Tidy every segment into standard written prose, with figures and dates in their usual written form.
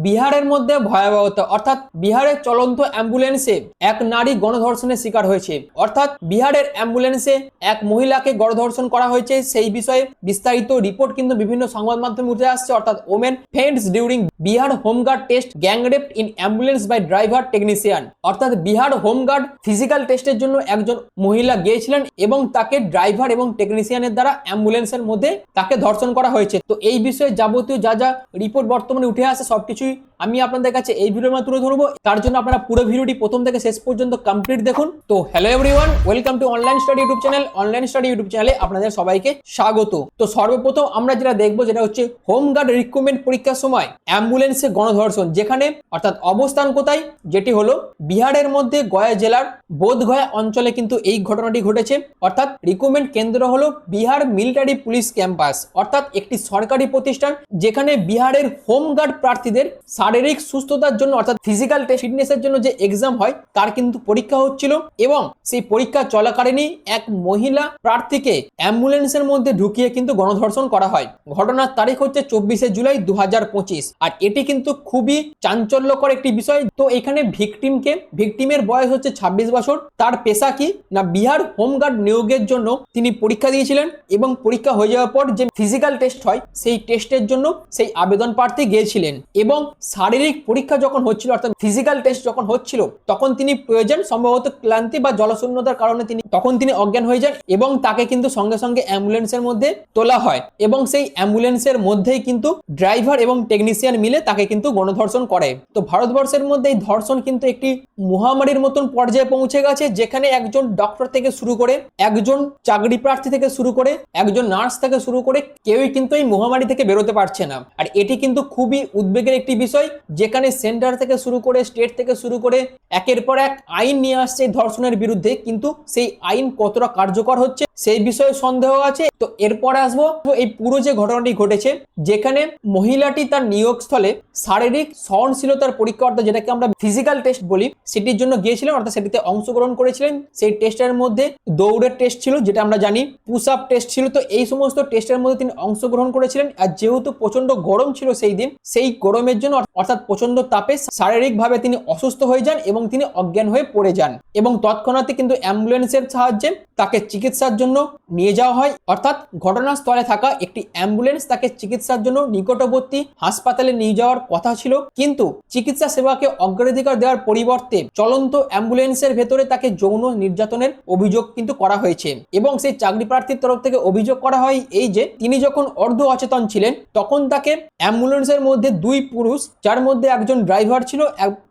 বিহারের মধ্যে ভয়াবহতা, অর্থাৎ বিহারের চলন্ত অ্যাম্বুলেন্সে এক নারী গণধর্ষণের শিকার হয়েছে। অর্থাৎ বিহারের অ্যাম্বুলেন্সে এক মহিলাকে গণধর্ষণ করা হয়েছে, সেই বিষয়ে বিস্তারিত রিপোর্ট কিন্তু বিভিন্ন সংবাদ মাধ্যমে উঠে আসছে। অর্থাৎ woman faints during Bihar home guard test gang rape in ambulance by driver technician. অর্থাৎ বিহার হোমগার্ড ফিজিক্যাল টেস্টের জন্য একজন মহিলা গিয়েছিলেন এবং তাকে ড্রাইভার এবং টেকনিশিয়ানের দ্বারা অ্যাম্বুলেন্সের মধ্যে তাকে ধর্ষণ করা হয়েছে। তো এই বিষয়ে যাবতীয় যা যা রিপোর্ট বর্তমানে উঠে আসে সবকিছুই আমি আপনাদের কাছে এই ভিডিওর মধ্যে তুলে ধরবো। তার জন্য আপনারা পুরো ভিডিওটি প্রথম থেকে শেষ পর্যন্ত কমপ্লিট দেখুন। তো hello everyone, welcome to online study YouTube channel. Online study YouTube চ্যানেলে আপনাদের সবাইকে স্বাগত। তো সর্বপ্রথম আমরা যেটা দেখবো যেটা হচ্ছে হোমগার্ড রিক্রুটমেন্ট পরীক্ষার সময় অ্যাম্বুলেন্সে গণধর্ষণ, যেখানে অর্থাৎ অবস্থান কোথায়, যেটি হলো বিহারের মধ্যে গয়া জেলার বোধগয়া অঞ্চলে কিন্তু এই ঘটনাটি ঘটেছে। অর্থাৎ রিক্রুটমেন্ট কেন্দ্র হলো বিহার মিলিটারি পুলিশ ক্যাম্পাস, অর্থাৎ একটি সরকারি প্রতিষ্ঠান যেখানে বিহারের হোমগার্ড প্রার্থীদের শারীরিক সুস্থতার জন্য অর্থাৎ ফিজিক্যাল ফিটনেসের জন্য যে এক্সাম হয় তার কিন্তু পরীক্ষা হচ্ছিল এবং সেই পরীক্ষা চলাকালীনই এক মহিলা প্রার্থীকে অ্যাম্বুলেন্সের মধ্যে ঢুকিয়ে কিন্তু গণধর্ষণ করা হয়। ঘটনার তারিখ হচ্ছে 24শে জুলাই 2025। আর এটি কিন্তু খুবই চাঞ্চল্যকর একটি বিষয়। তো এখানে ভিকটিমের বয়স হচ্ছে 26 বছর। তার পেশা কি না, বিহার হোমগার্ড নিয়োগের জন্য তিনি পরীক্ষা দিয়েছিলেন এবং পরীক্ষা হয়ে যাওয়ার পর যে ফিজিক্যাল টেস্ট হয় সেই টেস্টের জন্য সেই আবেদন প্রার্থী গিয়েছিলেন এবং শারীরিক পরীক্ষা যখন হচ্ছিল অর্থাৎ ফিজিক্যাল টেস্ট যখন হচ্ছিল তখন তিনি প্রয়োজন সম্ভবত ক্লান্তি বা জলশূন্যতার কারণে তিনি অজ্ঞান হয়ে যান এবং তাকে কিন্তু সঙ্গে সঙ্গে অ্যাম্বুলেন্সের মধ্যে তোলা হয় এবং সেই অ্যাম্বুলেন্সের মধ্যেই কিন্তু ড্রাইভার এবং টেকনিশিয়ান মিলে তাকে কিন্তু গণধর্ষণ করে। তো ভারতবর্ষের মধ্যে এই ধর্ষণ কিন্তু একটি মহামারীর মতন পর্যায়ে পৌঁছে গেছে, যেখানে একজন ডক্টর থেকে শুরু করে একজন চাকরি প্রার্থী থেকে শুরু করে একজন নার্স থেকে শুরু করে কেউই কিন্তু এই মহামারী থেকে বেরোতে পারছে না। আর এটি কিন্তু খুবই উদ্বেগের একটি বিষয়, যেখানে সেন্টার থেকে শুরু করে স্টেট থেকে শুরু করে একের পর এক আইন নিয়ে আসছে ধর্ষণের বিরুদ্ধে, কিন্তু সেই আইন কতটা কার্যকর হচ্ছে সেই বিষয়ে সন্দেহ আছে। তো এরপরে আসবো এই পুরো যে ঘটনাটি ঘটেছে, যেখানে মহিলাটি তার নিয়োগস্থলে শারীরিক সহনশীলতার পরীক্ষা অর্থাৎ যেটাকে আমরা ফিজিক্যাল টেস্ট বলি সেটির জন্য গিয়েছিলেন, অর্থাৎ সেটিতে অংশগ্রহণ করেছিলেন। সেই টেস্টের মধ্যে দৌড়ের টেস্ট ছিল যেটা আমরা জানি, পুশ আপ টেস্ট ছিল। তো এই সমস্ত টেস্টের মধ্যে তিনি অংশগ্রহণ করেছিলেন। আর যেহেতু প্রচন্ড গরম ছিল সেই দিন, সেই গরমের জন্য অর্থাৎ প্রচন্ড তাপে শারীরিকভাবে তিনি অসুস্থ হয়ে যান এবং তিনি অজ্ঞান হয়ে পড়ে যান এবং তৎক্ষণাৎ কিন্তু অ্যাম্বুলেন্সের সাহায্যে তাকে চিকিৎসার জন্য নিয়ে যাওয়া হয়। অর্থাৎ ঘটনাস্থলে থাকা একটি অ্যাম্বুলেন্স তাকে চিকিৎসার জন্য নিকটবর্তী হাসপাতালে নিয়ে যাওয়ার কথা ছিল, কিন্তু চিকিৎসা সেবাকে অগ্রাধিকার দেওয়ার পরিবর্তে চলন্ত অ্যাম্বুলেন্সের ভেতরে তাকে যৌন নির্যাতনের অভিযোগ কিন্তু করা হয়েছে এবং সেই চাকরি প্রার্থীর তরফ থেকে অভিযোগ করা হয় এই যে তিনি যখন অর্ধ অচেতন ছিলেন তখন তাকে অ্যাম্বুলেন্সের মধ্যে দুই পুরুষ, যার মধ্যে একজন ড্রাইভার ছিল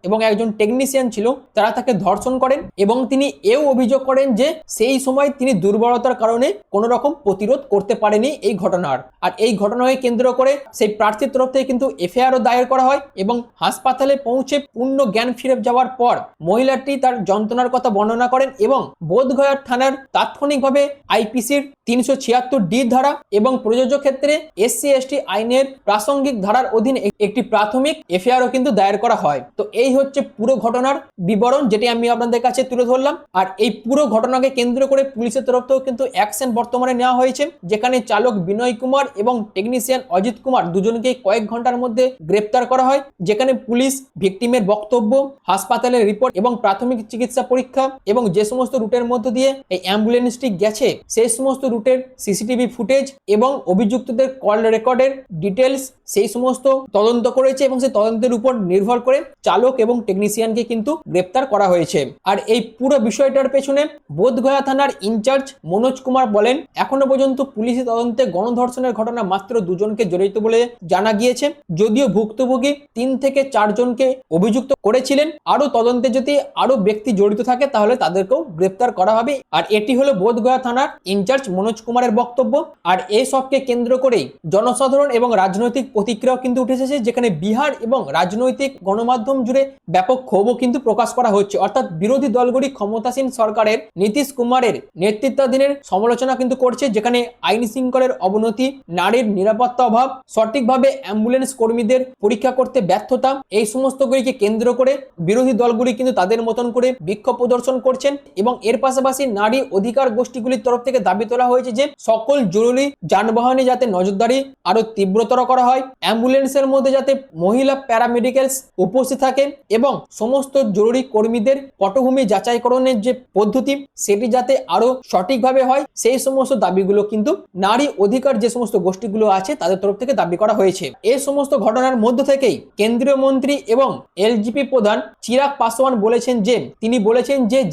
এবং একজন টেকনিশিয়ান ছিল, তারা তাকে ধর্ষণ করেন এবং তিনি এও অভিযোগ করেন যে সেই সময় তিনি দুর্বলতার কারণে কোনো রকম প্রতিরোধ করতে পারেনি এই ঘটনার। আর এই ঘটনাকে কেন্দ্র করে সেই প্রার্থীর তরফ থেকে কিন্তু এফআইআরও দায়ের করা হয় এবং হাসপাতালে পৌঁছে পূর্ণ জ্ঞান ফিরে যাওয়ার পর মহিলাটি তার যন্ত্রণার কথা বর্ণনা করেন এবং বোধগয়া থানার তাৎক্ষণিকভাবে আইপিসির 376D ধারা এবং প্রযোজ্য ক্ষেত্রে SC/ST আইনের প্রাসঙ্গিক ধারার অধীনে একটি প্রাথমিক এফআইআরও কিন্তু দায়ের করা হয়। তো এই হচ্ছে পুরো ঘটনার বিবরণ যেটি আমি আপনাদের কাছে তুলে ধরলাম। আর এই পুরো ঘটনাকে কেন্দ্র করে পুলিশের তরফ থেকেও কিন্তু অ্যাকশন বর্তমানে নেওয়া হয়েছে, যেখানে চালক বিনয় কুমার এবং টেকনিশিয়ান অজিত কুমার দুজনকে কয়েক ঘন্টার মধ্যে গ্রেপ্তার করা হয়, যেখানে পুলিশ ভিকটিমের বক্তব্য, হাসপাতালের রিপোর্ট এবং প্রাথমিক চিকিৎসা পরীক্ষা এবং যে সমস্ত রুটের মধ্য দিয়ে এই অ্যাম্বুলেন্সটি গেছে সেই সমস্ত রুটের সিসিটিভি ফুটেজ এবং অভিযুক্তদের কল রেকর্ডের ডিটেলস সেই সমস্ত তদন্ত করেছে এবং সেই তদন্তের উপর নির্ভর করে চালক এবং টেকনিশিয়ানকে কিন্তু গ্রেপ্তার করা হয়েছে। আর এই পুরো বিষয়টার পেছনে বোধগয়া থানার ইনচার্জ মনোজ কুমার বলেন, এখনো পর্যন্ত পুলিশি তদন্তে গণধর্ষণের ঘটনা মাত্র 2 জনকে জড়িত বলে জানা গিয়েছে, যদিও ভুক্তভোগী 3 থেকে 4 জনকে অভিযুক্ত করেছিলেন। আরো তদন্তে যদি আরো ব্যক্তি জড়িত থাকে তাহলে তাদেরকেও গ্রেপ্তার করা হবে। আর এটি হলো বোধগয়া থানার ইনচার্জ মনোজ কুমারের বক্তব্য। আর এই সবকে কেন্দ্র করেই জনসাধারণ এবং রাজনৈতিক প্রতিক্রিয়াও কিন্তু উঠে এসেছে, যেখানে বিহার এবং রাজনৈতিক গণমাধ্যম জুড়ে ব্যাপক ক্ষোভও কিন্তু প্রকাশ করা হচ্ছে। অর্থাৎ বিরোধী দলগুলি ক্ষমতাসীন সরকারের নীতিশ কুমারের নেতৃত্বাধীনের সমালোচনা কিন্তু করছে, যেখানে আইন শৃঙ্খলার অবনতি, নারীর নিরাপত্তা অভাব, সঠিকভাবে অ্যাম্বুলেন্স কর্মীদের পরীক্ষা করতে ব্যর্থতা, এই সমস্তগুলিকে কেন্দ্র করে বিরোধী দলগুলি কিন্তু তাদের মতন করে বিক্ষোভ প্রদর্শন করছেন। এবং এর পাশাপাশি নারী অধিকার গোষ্ঠীগুলির তরফ থেকে দাবি তোলা হয়েছে যে সকল জরুরি যানবাহনে যাতে নজরদারি আরো তীব্রতর করা হয়, অ্যাম্বুলেন্সের মধ্যে যাতে মহিলা প্যারামেডিক্যালস উপস্থিত থাকেন এবং সমস্ত জরুরি কর্মীদের পটভূমি যাচাইকরণের যে পদ্ধতি সেটি যাতে আরো সঠিকভাবে হয়, সেই সমস্ত দাবিগুলো কিন্তু নারী অধিকার যে সমস্ত গোষ্ঠীগুলো আছে তাদের তরফ থেকে দাবি করা হয়েছে। এই সমস্ত ঘটনার মধ্য থেকেই কেন্দ্রীয় মন্ত্রী এবং এলজিপি প্রধান চিরাগ পাসওয়ান বলেছেন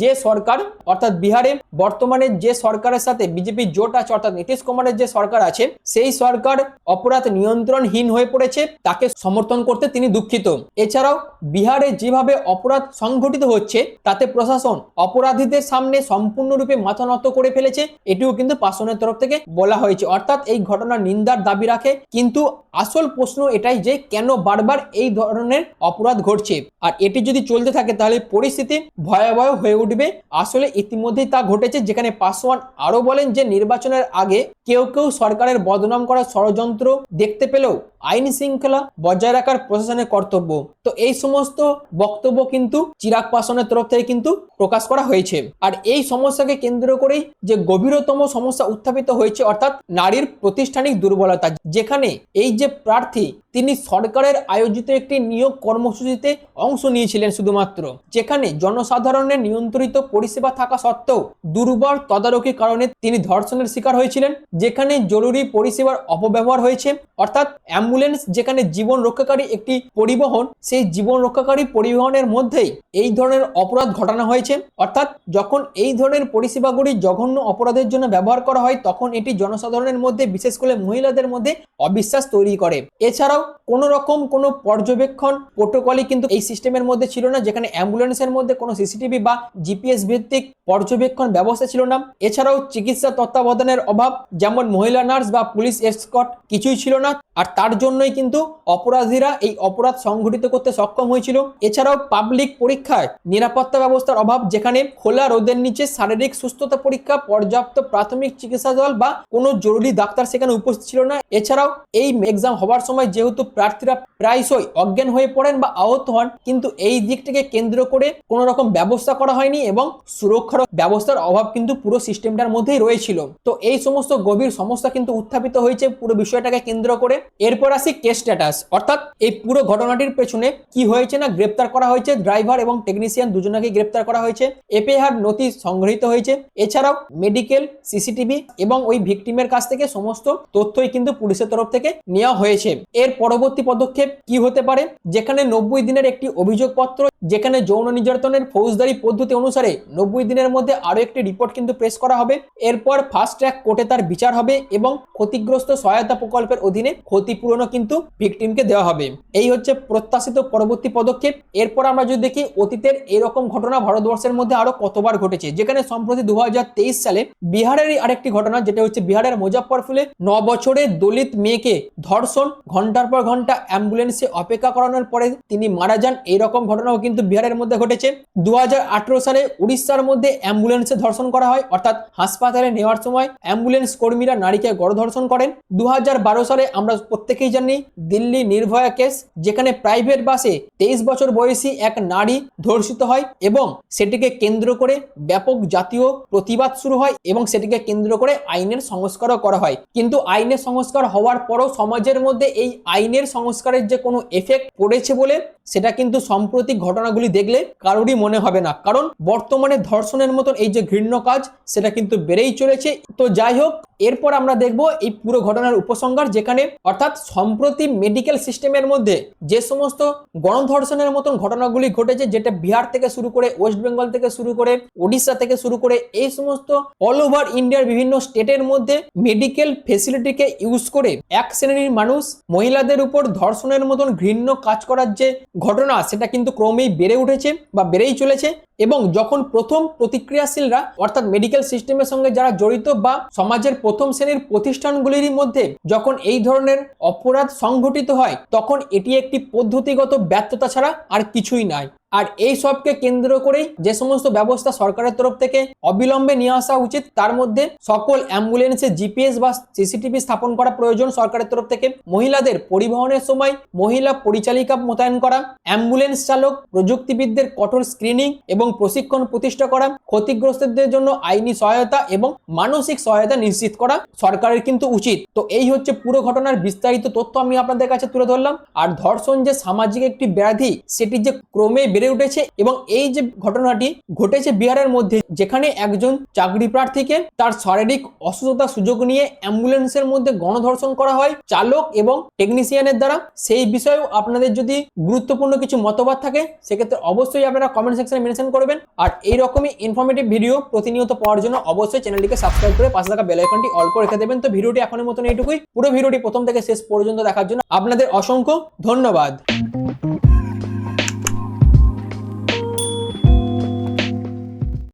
যে সরকার অর্থাৎ বিহারে বর্তমানে যে সরকারের সাথে বিজেপি জোট আছে অর্থাৎ নীতিশ কুমারের যে সরকার আছে সেই সরকার অপরাধ নিয়ন্ত্রণহীন হয়ে পড়েছে, তাকে সমর্থন করতে তিনি দুঃখিত। এছাড়াও বিহারে যেভাবে অপরাধ সংঘটিত হচ্ছে তাতে প্রশাসন অপরাধীদের সামনে সম্পূর্ণরূপে মাথা নত করে ফেলেছে, এটিও কিন্তু পাসওয়ানের তরফ থেকে বলা হয়েছে। অর্থাৎ এই ঘটনার নিন্দার দাবি রাখে, কিন্তু আসল প্রশ্ন এটাই যে কেন বারবার এই ধরনের অপরাধ ঘটছে, আর এটি যদি চলতে থাকে তাহলে পরিস্থিতি ভয়াবহ হয়ে উঠবে। আসলে ইতিমধ্যেই তা ঘটেছে, যেখানে পাসওয়ান আরো বলেন যে নির্বাচনের আগে কেউ সরকারের বদনাম করার ষড়যন্ত্র দেখতে পেলেও আইন শৃঙ্খলা বজায় রাখার প্রশাসনের কর্তব্য। তো এই সমস্ত বক্তব্য কিন্তু চিরাগ পাসওয়ানের তরফ থেকে কিন্তু প্রকাশ করা হয়েছে। আর এই সমস্যাকে কেন্দ্র করেই যে গভীরতম সমস্যা উত্থাপিত হয়েছে অর্থাৎ নারীর প্রাতিষ্ঠানিক দুর্বলতা, যেখানে এই যে প্রার্থী তিনি সরকারের আয়োজিত একটি নিয়োগ কর্মসূচিতে অংশ নিয়েছিলেন শুধুমাত্র, যেখানে জনসাধারণের নিয়ন্ত্রিত পরিষেবা থাকা সত্ত্বেও দুর্বল তদারকির কারণে তিনি ধর্ষণের শিকার হয়েছিলেন, যেখানে জরুরি পরিষেবার অপব্যবহার হয়েছে অর্থাৎ অ্যাম্বুলেন্স যেখানে জীবন রক্ষাকারী একটি পরিবহন, সেই জীবন রক্ষাকারী পরিবহনের মধ্যেই এই ধরনের অপরাধ ঘটানো হয়েছে। অর্থাৎ যখন এই ধরনের পরিষেবাগুলি জঘন্য অপরাধের জন্য ব্যবহার করা হয় তখন এটি জনসাধারণের মধ্যে বিশেষ করে মহিলাদের মধ্যে অবিশ্বাস তৈরি করে। এছাড়াও কোনো রকম কোনো পর্যবেক্ষণ প্রোটোকলই কিন্তু এই সিস্টেমের মধ্যে ছিল না, যেখানে অ্যাম্বুলেন্সের মধ্যে কোনো সিসিটিভি বা জিপিএস ভিত্তিক পর্যবেক্ষণ ব্যবস্থা ছিল না। এছাড়াও চিকিৎসা তত্ত্বাবধানের অভাব, যেমন মহিলা নার্স বা পুলিশ এসকর্ট কিছুই ছিল না, আর তার জন্যই কিন্তু অপরাধীরা এই অপরাধ সংঘটিত করতে সক্ষম হয়েছিল। এছাড়াও পাবলিক পরীক্ষায় নিরাপত্তা ব্যবস্থার অভাব, যেখানে খোলা রোদের নিচে শারীরিক সুস্থতা পরীক্ষা, পর্যাপ্ত প্রাথমিক চিকিৎসা দল বা কোনো জরুরি ডাক্তার সেখানে উপস্থিত ছিল না। এছাড়াও এই এক্সাম হওয়ার সময় যেহেতু প্রার্থীরা প্রায়শই অজ্ঞান হয়ে পড়েন বা আহত হন, কিন্তু এই দিকটিকে কেন্দ্র করে কোনো রকম ব্যবস্থা করা হয়নি এবং সুরক্ষার ব্যবস্থার অভাব কিন্তু পুরো সিস্টেমটার মধ্যেই রয়েছিল। তো এই সমস্ত গভীর সমস্যা কিন্তু উত্থাপিত হয়েছে পুরো বিষয়টাকে কেন্দ্র করে। এরপর আসি কেস স্ট্যাটাস, অর্থাৎ এই পুরো ঘটনাটির পেছনে কি হয়েছে না, গ্রেপ্তার করা হয়েছে ড্রাইভার এবং টেকনিশিয়ান দুজনকে গ্রেপ্তার করা হয়েছে, এফআইআর নথি সংগৃহীত হয়েছে। এছাড়াও মেডিকেল, সিসিটিভি এবং ওই ভিকটিমের কাছ থেকে সমস্ত তথ্যই কিন্তু পুলিশের তরফ থেকে নেওয়া হয়েছে। এর পরবর্তী পদক্ষেপ কি হতে পারে, যেখানে 90 দিনের একটি অভিযোগপত্র, যেখানে যৌন নির্যাতনের ফৌজদারি পদ্ধতি অনুসারে 90 দিনের মধ্যে আরো একটি রিপোর্ট কিন্তু পেশ করা হবে। এরপর ফাস্ট ট্র্যাক কোর্টে তার বিচার হবে এবং ক্ষতিগ্রস্ত সহায়তা প্রকল্পের অধীনে ক্ষতিপূরণও কিন্তু ভিকটিমকে দেওয়া হবে। এই হচ্ছে প্রত্যাশিত পরবর্তী পদক্ষেপ। এরপর আমরা যদি দেখি অতীতের এরকম ঘটনা ভারতবর্ষের মধ্যে আরো কতবার ঘটেছে, যেখানে সম্প্রতি 2023 সালে বিহারেরই আরেকটি ঘটনা, যেটা হচ্ছে বিহারের মুজফ্ফরপুরে 9 বছরের দলিত মেয়েকে ধর্ষণ, ঘন্টার পর ঘন্টা অ্যাম্বুলেন্সে অপেক্ষা করানোর পরে তিনি মারা যান, এইরকম ঘটনাও কিন্তু বিহারের মধ্যে ঘটেছে। 2018 সালে উড়িষ্যার মধ্যে অ্যাম্বুলেন্সে ধর্ষণ করা হয়, অর্থাৎ হাসপাতালে নেওয়ার সময় অ্যাম্বুলেন্স কর্মীরা নারীকে গণধর্ষণ করেন। 2012 সালে আমরা প্রত্যেকেই জানি দিল্লি নির্ভয়া কেস, যেখানে প্রাইভেট বাসে 23 বছর বয়সী এক নারী ধর্ষিত হয় এবং সেটিকে কেন্দ্র করে ব্যাপক জাতীয় প্রতিবাদ শুরু হয় এবং সেটিকে কেন্দ্র করে আইনের সংস্কারও করা হয়। কিন্তু আইনের সংস্কার হওয়ার পরও সমাজের মধ্যে এই আইনের সংস্কারের যে কোনো এফেক্ট পড়েছে বলে সেটা কিন্তু সাম্প্রতিক ঘটনাগুলি দেখলে কারোরই মনে হবে না, কারণ বর্তমানে ধর্ষণের মতন এই যে ঘৃণ্য কাজ সেটা কিন্তু বেড়েই চলেছে। তো যাই হোক, এরপর আমরা দেখব এই পুরো ঘটনার উপসংহার, যেখানে অর্থাৎ সম্প্রতি মেডিকেল সিস্টেমের মধ্যে যে সমস্ত গণধর্ষণের মতন ঘটনাগুলি ঘটেছে, যেটা বিহার থেকে শুরু করে ওয়েস্ট বেঙ্গল থেকে শুরু করে ওড়িশা থেকে শুরু করে এই সমস্ত অল ওভার ইন্ডিয়ার বিভিন্ন স্টেটের মধ্যে মেডিকেল ফেসিলিটিকে ইউজ করে এক শ্রেণীর মানুষ মহিলাদের উপর ধর্ষণের মতন ঘৃণ্য কাজ করার যে ঘটনা সেটা কিন্তু ক্রমেই বেড়ে উঠেছে বা বেড়েই চলেছে। এবং যখন প্রথম প্রতিক্রিয়াশীলরা অর্থাৎ মেডিকেল সিস্টেমের সঙ্গে যারা জড়িত বা সমাজের প্রথম শ্রেণীর প্রতিষ্ঠানগুলির মধ্যে যখন এই ধরনের অপরাধ সংঘটিত হয়, তখন এটি একটি পদ্ধতিগত ব্যর্থতা ছাড়া আর কিছুই নয়। আর এই সবকে কেন্দ্র করেই যে সমস্ত ব্যবস্থা সরকারের তরফ থেকে অবিলম্বে নিয়ে আসা উচিত, তার মধ্যে সকল অ্যাম্বুলেন্সে জিপিএস বা সিসিটিভি স্থাপন করা প্রয়োজন সরকারের তরফ থেকে, মহিলাদের পরিবহনের সময় মহিলা পরিচালিকা মোতায়েন করা, অ্যাম্বুলেন্স চালক প্রযুক্তিবিদদের কঠোর স্ক্রিনিং এবং প্রশিক্ষণ প্রতিষ্ঠা করা, ক্ষতিগ্রস্তদের জন্য আইনি সহায়তা এবং মানসিক সহায়তা নিশ্চিত করা সরকারের কিন্তু উচিত। তো এই হচ্ছে পুরো ঘটনার বিস্তারিত তথ্য আমি আপনাদের কাছে তুলে ধরলাম। আর ধর্ষণ যে সামাজিক একটি ব্যাধি সেটি যে ক্রমে বেড়ে উঠেছে এবং এই যে ঘটনাটি ঘটেছে বিহারের মধ্যে, যেখানে একজন চাকরি প্রার্থীকে তার শারীরিক অসুস্থতার সুযোগ নিয়ে অ্যাম্বুলেন্সের মধ্যে গণধর্ষণ করা হয় চালক এবং টেকনিশিয়ানের দ্বারা, সেই বিষয়েও আপনাদের যদি গুরুত্বপূর্ণ কিছু মতবাদ থাকে সেক্ষেত্রে অবশ্যই আপনারা কমেন্ট সেকশনে মেনশন করবেন। আর এইরকমই ইনফরমেটিভ ভিডিও প্রতিনিয়ত পাওয়ার জন্য অবশ্যই চ্যানেলটিকে সাবস্ক্রাইব করে পাশে থাকা বেল আইকনটি অল করে রেখে দেবেন। তো ভিডিওটি এখনের মতন এইটুকুই। পুরো ভিডিওটি প্রথম থেকে শেষ পর্যন্ত দেখার জন্য আপনাদের অসংখ্য ধন্যবাদ।